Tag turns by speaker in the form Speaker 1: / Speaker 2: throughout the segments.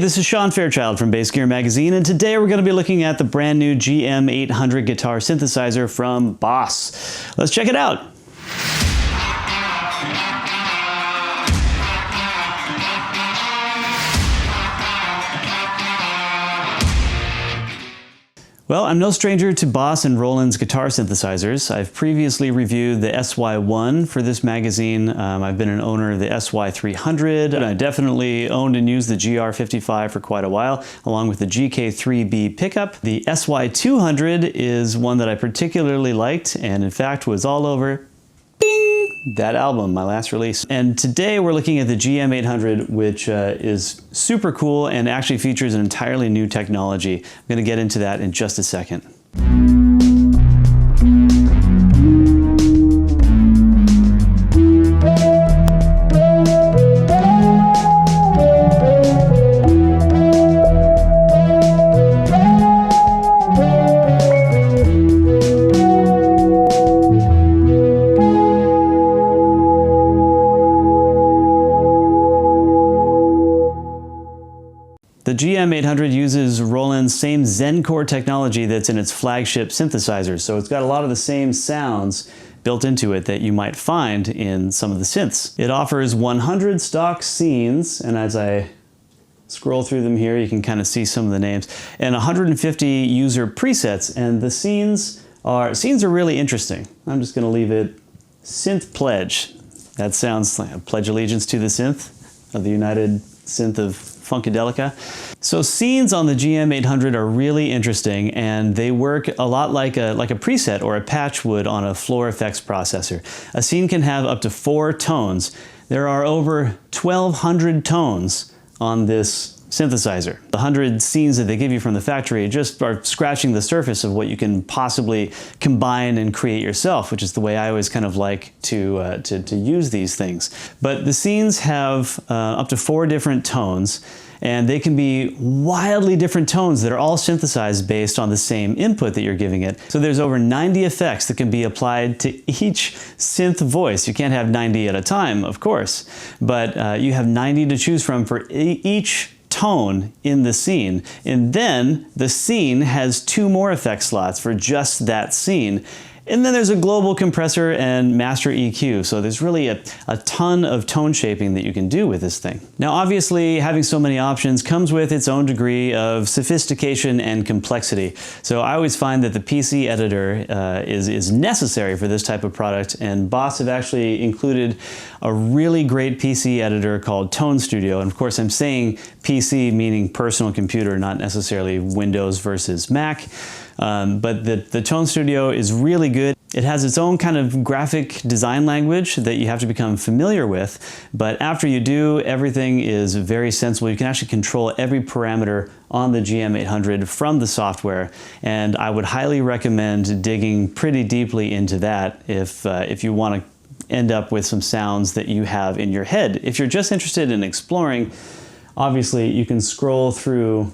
Speaker 1: this is Sean Fairchild from Bass Gear Magazine, and today we're going to be looking at the brand new GM800 guitar synthesizer from BOSS. Let's check it out. Well, I'm no stranger to BOSS and Roland's guitar synthesizers. I've previously reviewed the SY1 for this magazine. I've been an owner of the SY300, and I definitely owned and used the GR55 for quite a while, along with the GK3B pickup. The SY200 is one that I particularly liked, and in fact was all over that album, my last release. And today we're looking at the GM800, which is super cool and actually features an entirely new technology. I'm going to get into that in just a second. The GM800 uses Roland's same Zencore technology that's in its flagship synthesizers, so it's got a lot of the same sounds built into it that you might find in some of the synths. It offers 100 stock scenes, and as I scroll through them here, you can kind of see some of the names, and 150 user presets, and the scenes are really interesting. I'm just going to leave it Synth Pledge. That sounds like a pledge allegiance to the synth of the United Synth of Funkadelica. So scenes on the GM800 are really interesting, and they work a lot like a preset or a patch would on a floor effects processor. A scene can have up to 4 tones. There are over 1,200 tones on this synthesizer. The 100 scenes that they give you from the factory just are scratching the surface of what you can possibly combine and create yourself, which is the way I always kind of like to use these things. But the scenes have up to 4 different tones, and they can be wildly different tones that are all synthesized based on the same input that you're giving it. So there's over 90 effects that can be applied to each synth voice. You can't have 90 at a time, of course, but you have 90 to choose from for each tone in the scene. And then the scene has 2 more effect slots for just that scene. And then there's a global compressor and master EQ, so there's really a ton of tone shaping that you can do with this thing. Now obviously having so many options comes with its own degree of sophistication and complexity. So I always find that the PC editor is necessary for this type of product, and BOSS have actually included a really great PC editor called Tone Studio. And of course I'm saying PC meaning personal computer, not necessarily Windows versus Mac. But the Tone Studio is really good. It has its own kind of graphic design language that you have to become familiar with, but after you do, everything is very sensible. You can actually control every parameter on the GM800 from the software, and I would highly recommend digging pretty deeply into that if you want to end up with some sounds that you have in your head. If you're just interested in exploring, obviously you can scroll through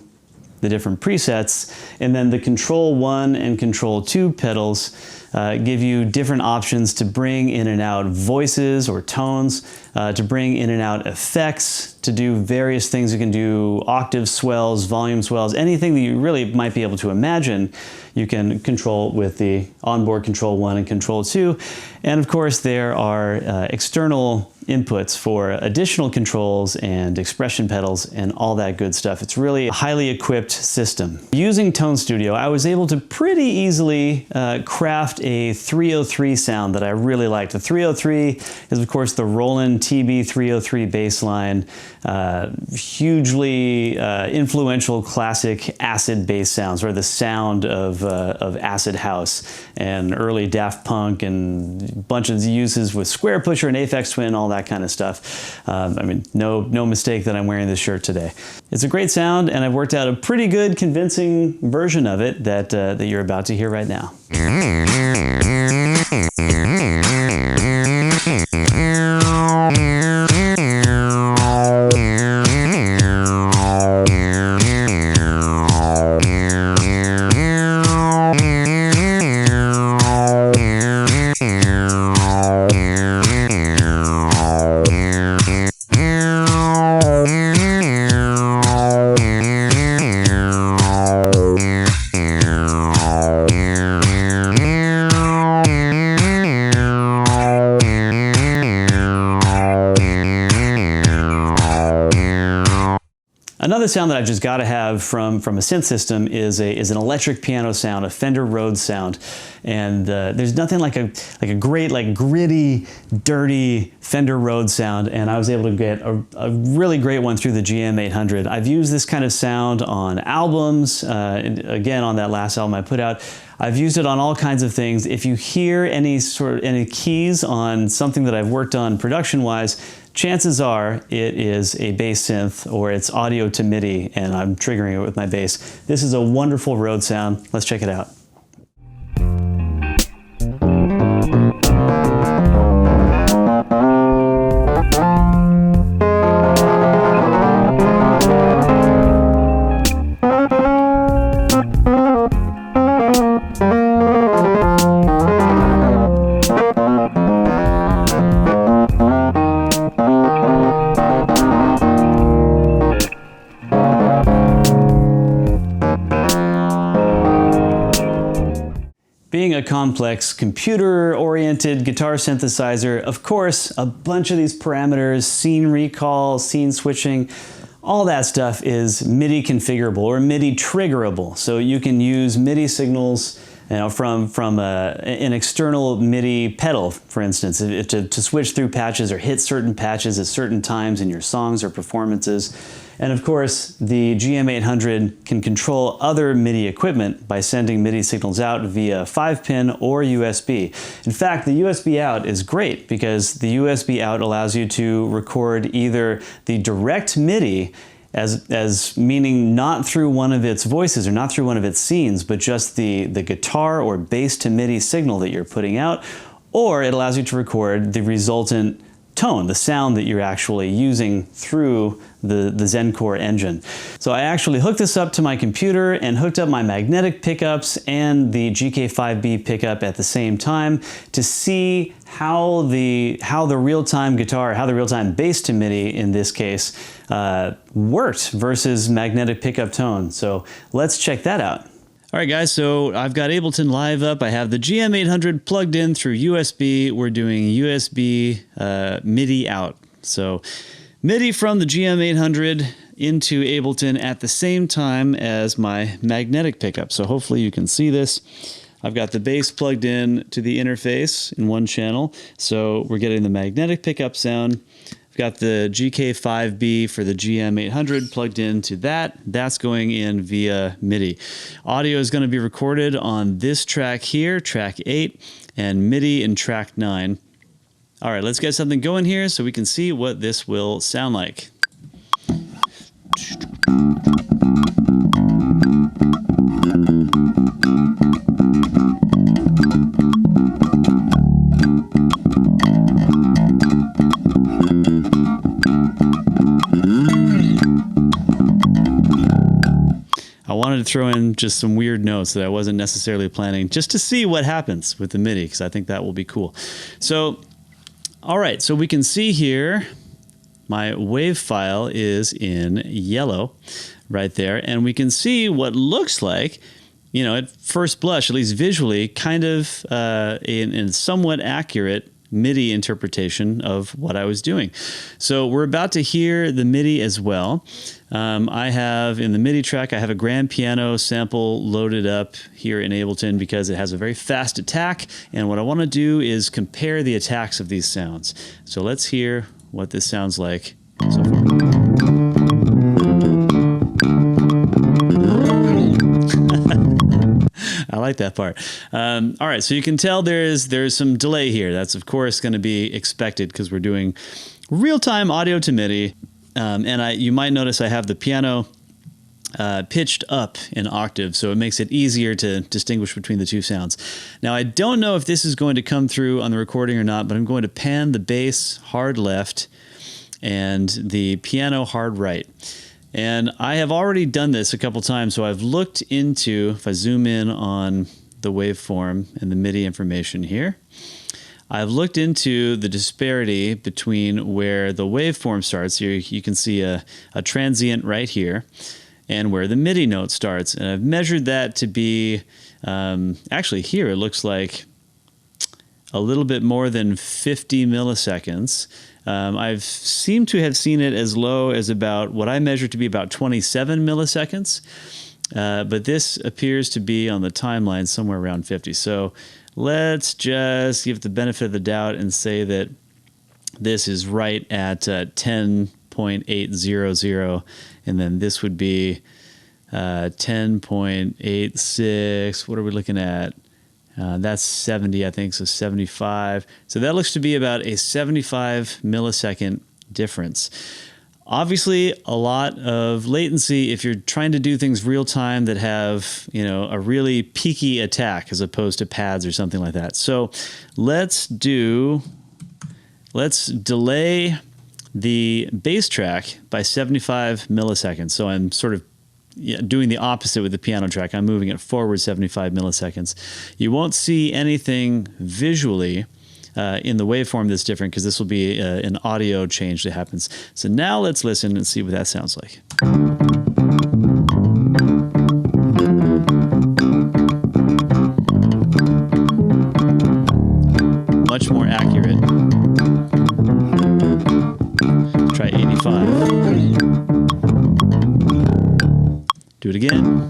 Speaker 1: the different presets, and then the Control 1 and Control 2 pedals give you different options to bring in and out voices or tones, to bring in and out effects, to do various things. You can do octave swells, volume swells, anything that you really might be able to imagine you can control with the onboard Control 1 and Control 2. And of course there are external inputs for additional controls and expression pedals and all that good stuff. It's really a highly equipped system. Using Tone Studio, I was able to pretty easily craft a 303 sound that I really liked. The 303 is of course the Roland TB303 bass line, hugely influential classic acid bass sounds, or the sound of acid house and early Daft Punk, and a bunch of uses with Square Pusher and Aphex Twin, all that kind of stuff. I mean, no mistake that I'm wearing this shirt today. It's a great sound, and I've worked out a pretty good, convincing version of it that you're about to hear right now. Another sound that I've just got to have from a synth system is an electric piano sound, a Fender Rhodes sound. And there's nothing like a great, like gritty, dirty Fender Rhodes sound. And I was able to get a really great one through the GM800. I've used this kind of sound on albums. Again, on that last album I put out, I've used it on all kinds of things. If you hear any keys on something that I've worked on production-wise, chances are it is a bass synth or it's audio to MIDI, and I'm triggering it with my bass. This is a wonderful Rhodes sound. Let's check it out. Being a complex computer-oriented guitar synthesizer, of course, a bunch of these parameters, scene recall, scene switching, all that stuff is MIDI configurable or MIDI triggerable. So you can use MIDI signals, you know, from an external MIDI pedal, for instance, to switch through patches or hit certain patches at certain times in your songs or performances. And of course, the GM800 can control other MIDI equipment by sending MIDI signals out via 5-pin or USB. In fact, the USB out is great because the USB out allows you to record either the direct MIDI as meaning not through one of its voices or not through one of its scenes, but just the guitar or bass to MIDI signal that you're putting out, or it allows you to record the resultant tone, the sound that you're actually using through the Zencore engine. So I actually hooked this up to my computer and hooked up my magnetic pickups and the GK5B pickup at the same time to see how the real-time guitar, how the real-time bass to MIDI in this case worked versus magnetic pickup tone. So let's check that out. All right, guys, so I've got Ableton Live up. I have the GM800 plugged in through USB. We're doing USB MIDI out. So MIDI from the GM800 into Ableton at the same time as my magnetic pickup. So hopefully you can see this. I've got the bass plugged in to the interface in one channel. So we're getting the magnetic pickup sound. I've got the GK5B for the GM800 plugged into that. That's going in via MIDI. Audio is going to be recorded on this track here, track 8, and MIDI in track 9. All right, let's get something going here so we can see what this will sound like. I wanted to throw in just some weird notes that I wasn't necessarily planning, just to see what happens with the MIDI, because I think that will be cool. So, all right, so we can see here my wave file is in yellow right there, and we can see what looks like, you know, at first blush, at least visually, kind of in somewhat accurate MIDI interpretation of what I was doing. So we're about to hear the MIDI as well. I have in the MIDI track, I have a grand piano sample loaded up here in Ableton because it has a very fast attack. And what I want to do is compare the attacks of these sounds. So let's hear what this sounds like so far. I like that part. All right, so you can tell there's some delay here. That's of course going to be expected because we're doing real-time audio to MIDI. And you might notice I have the piano pitched up an octave, so it makes it easier to distinguish between the two sounds. Now, I don't know if this is going to come through on the recording or not, but I'm going to pan the bass hard left and the piano hard right. And I have already done this a couple times, so I've looked into, if I zoom in on the waveform and the MIDI information here, I've looked into the disparity between where the waveform starts. Here you can see a transient right here, and where the MIDI note starts. And I've measured that to be, actually here it looks like a little bit more than 50 milliseconds. I've seemed to have seen it as low as about what I measure to be about 27 milliseconds. But this appears to be on the timeline somewhere around 50. So let's just give it the benefit of the doubt and say that this is right at 10.800, and then this would be 10.86. What are we looking at? That's 70, I think, so 75. So that looks to be about a 75 millisecond difference. Obviously, a lot of latency if you're trying to do things real time that have, you know, a really peaky attack as opposed to pads or something like that. So let's delay the bass track by 75 milliseconds. So I'm sort of doing the opposite with the piano track. I'm moving it forward 75 milliseconds. You won't see anything visually in the waveform that's different because this will be an audio change that happens. So now let's listen and see what that sounds like. Much more accurate. Let's try 85. Do it again.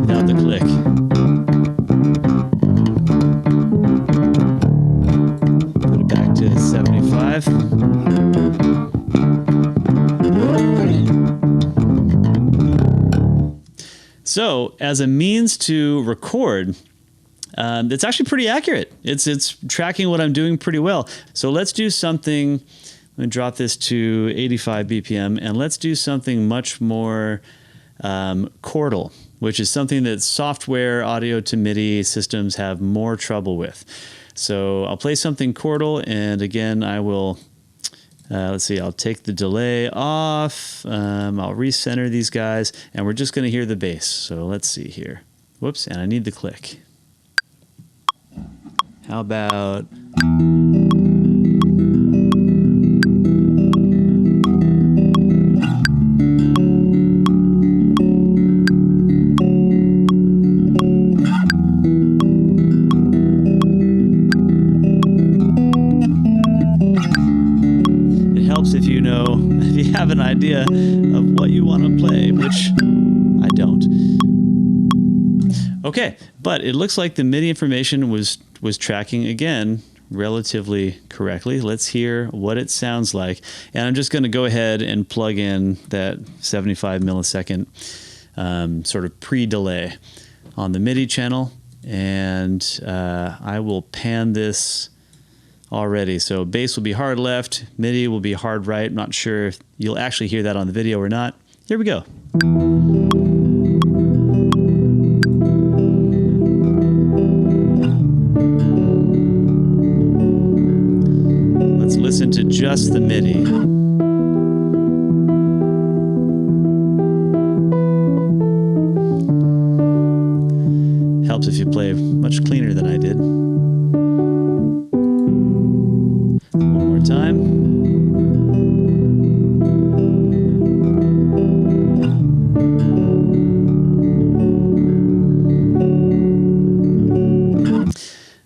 Speaker 1: Without the click. Put it back to 75. So, as a means to record, it's actually pretty accurate. It's tracking what I'm doing pretty well. So let's do something. Let me drop this to 85 BPM, and let's do something much more chordal, which is something that software audio to MIDI systems have more trouble with. So I'll play something chordal, and again, I will, let's see, I'll take the delay off, I'll recenter these guys, and we're just gonna hear the bass. So let's see here. Whoops, and I need the click. How about... if you know, if you have an idea of what you want to play, which I don't. Okay, but it looks like the MIDI information was tracking again relatively correctly. Let's hear what it sounds like. And I'm just going to go ahead and plug in that 75 millisecond sort of pre-delay on the MIDI channel. And I will pan this already. So bass will be hard left, MIDI will be hard right. I'm not sure if you'll actually hear that on the video or not. Here we go. Let's listen to just the MIDI. Helps if you play much cleaner than I did. Time.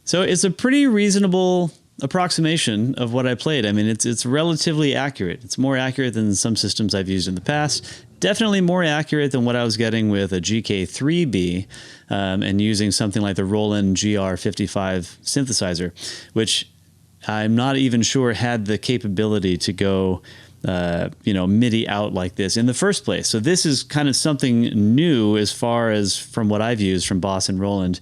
Speaker 1: So it's a pretty reasonable approximation of what I played. I mean, it's relatively accurate. It's more accurate than some systems I've used in the past. Definitely more accurate than what I was getting with a GK3B and using something like the Roland GR55 synthesizer, which I'm not even sure had the capability to go, you know, MIDI out like this in the first place. So this is kind of something new as far as from what I've used from BOSS and Roland.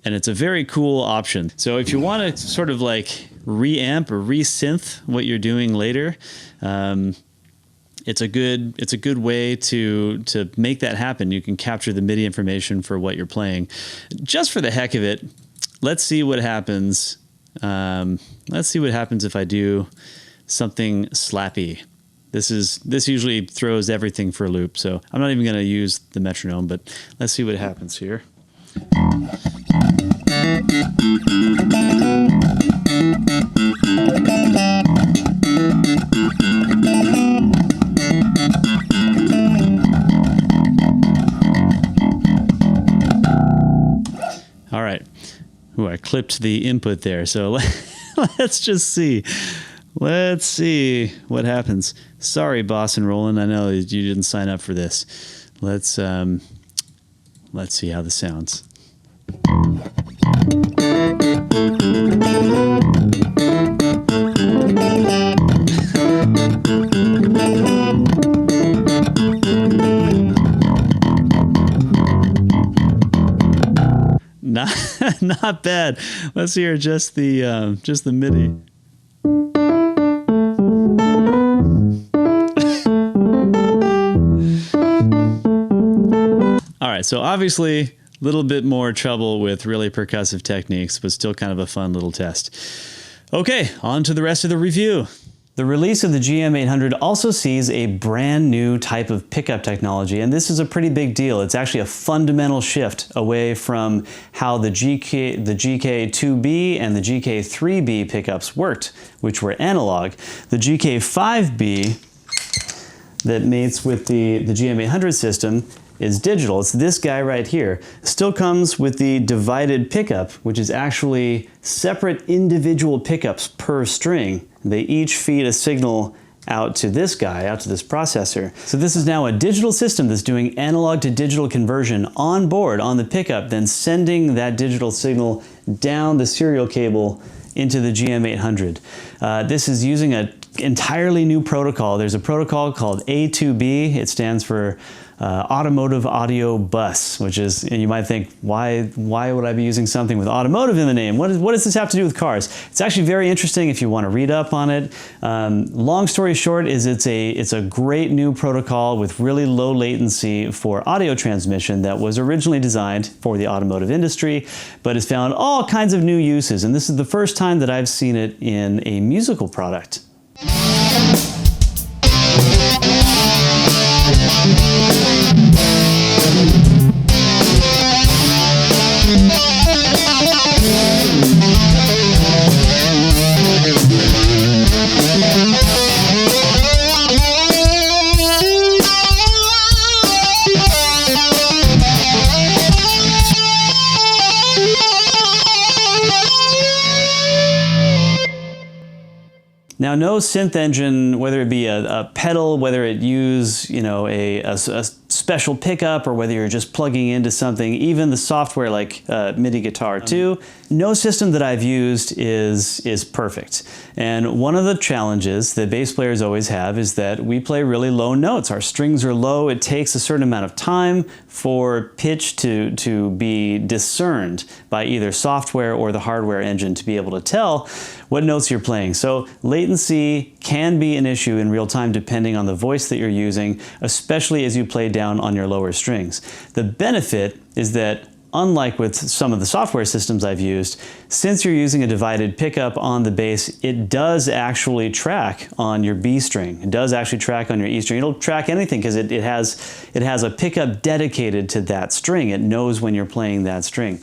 Speaker 1: And it's a very cool option. So if you want to sort of like reamp or resynth what you're doing later, it's a good way to make that happen. You can capture the MIDI information for what you're playing. Just for the heck of it, let's see what happens. Let's see what happens if I do something slappy. This usually throws everything for a loop, so I'm not even going to use the metronome, but let's see what happens here. All right. Ooh, I clipped the input there. So let's just see. Let's see what happens. Sorry, Boss and Roland. I know you didn't sign up for this. Let's see how this sounds. Not bad. Let's hear just the MIDI. All right, so obviously a little bit more trouble with really percussive techniques, but still kind of a fun little test. Okay, on to the rest of the review. The release of the GM800 also sees a brand new type of pickup technology, and this is a pretty big deal. It's actually a fundamental shift away from how the GK2B and the GK3B pickups worked, which were analog. The GK5B that mates with the GM800 system is digital. It's this guy right here. Still comes with the divided pickup, which is actually separate individual pickups per string. They each feed a signal out to this guy, out to this processor. So this is now a digital system that's doing analog to digital conversion on board on the pickup, then sending that digital signal down the serial cable into the GM800. This is using an entirely new protocol. There's a protocol called A2B. It stands for Automotive Audio Bus, which is, and you might think, why would I be using something with automotive in the name? What does this have to do with cars? It's actually very interesting if you want to read up on it. Long story short is it's a great new protocol with really low latency for audio transmission that was originally designed for the automotive industry, but has found all kinds of new uses. And this is the first time that I've seen it in a musical product. Now, no synth engine, whether it be a pedal, whether it use, you know, a special pickup, or whether you're just plugging into something, even the software like MIDI Guitar 2, no system that I've used is perfect. And one of the challenges that bass players always have is that we play really low notes. Our strings are low. It takes a certain amount of time for pitch to be discerned by either software or the hardware engine to be able to tell what notes you're playing. So latency can be an issue in real time depending on the voice that you're using, especially as you play down on your lower strings. The benefit is that, unlike with some of the software systems I've used, since you're using a divided pickup on the bass, it does actually track on your B string. It does actually track on your E string. It'll track anything because it has a pickup dedicated to that string. It knows when you're playing that string.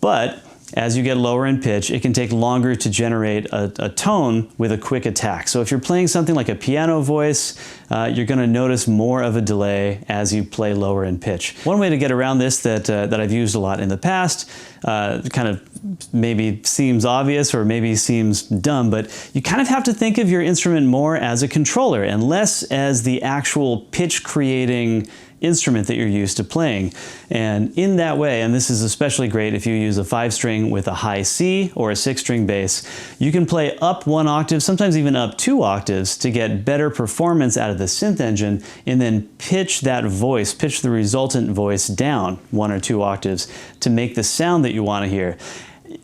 Speaker 1: But as you get lower in pitch, it can take longer to generate a tone with a quick attack. So if you're playing something like a piano voice, you're going to notice more of a delay as you play lower in pitch. One way to get around this that I've used a lot in the past, kind of maybe seems obvious or maybe seems dumb, but you kind of have to think of your instrument more as a controller and less as the actual pitch creating instrument that you're used to playing. And in that way, and this is especially great if you use a 5-string with a high C or a 6-string bass, you can play up 1 octave, sometimes even up 2 octaves to get better performance out of the synth engine, and then pitch that voice, pitch the resultant voice down 1 or 2 octaves to make the sound that you want to hear.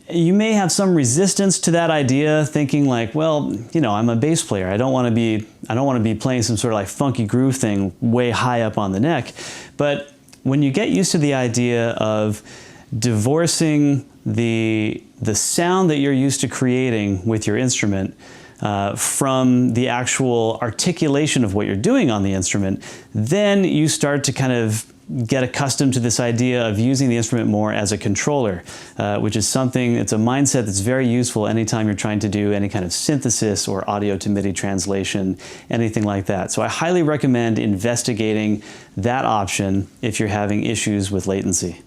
Speaker 1: You may have some resistance to that idea, thinking like, well, you know, I'm a bass player. I don't want to be playing some sort of like funky groove thing way high up on the neck. But when you get used to the idea of divorcing the sound that you're used to creating with your instrument from the actual articulation of what you're doing on the instrument, then you start to kind of get accustomed to this idea of using the instrument more as a controller, which is something, it's a mindset that's very useful anytime you're trying to do any kind of synthesis or audio to MIDI translation, anything like that. So I highly recommend investigating that option if you're having issues with latency.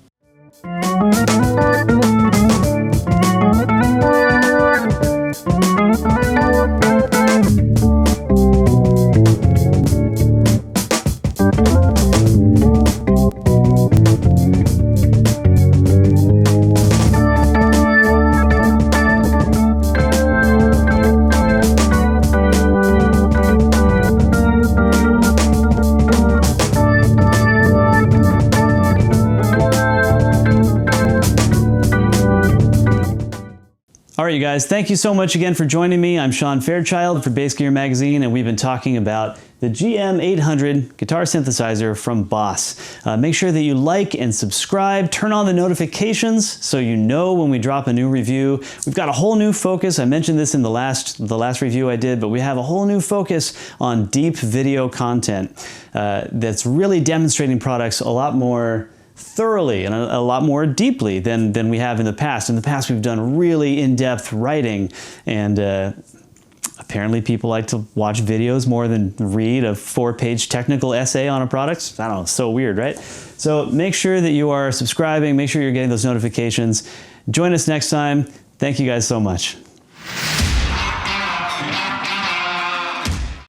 Speaker 1: All right, you guys, thank you so much again for joining me. I'm Sean Fairchild for Bass Gear Magazine, and we've been talking about the GM800 guitar synthesizer from BOSS. Make sure that you like and subscribe, turn on the notifications so you know when we drop a new review. We've got a whole new focus. I mentioned this in the last review I did, but we have a whole new focus on deep video content that's really demonstrating products a lot more thoroughly and a lot more deeply than we have in the past. In the past, we've done really in-depth writing, and apparently people like to watch videos more than read a 4-page technical essay on a product. I don't know, so weird, right? So make sure that you are subscribing, make sure you're getting those notifications. Join us next time. Thank you guys so much.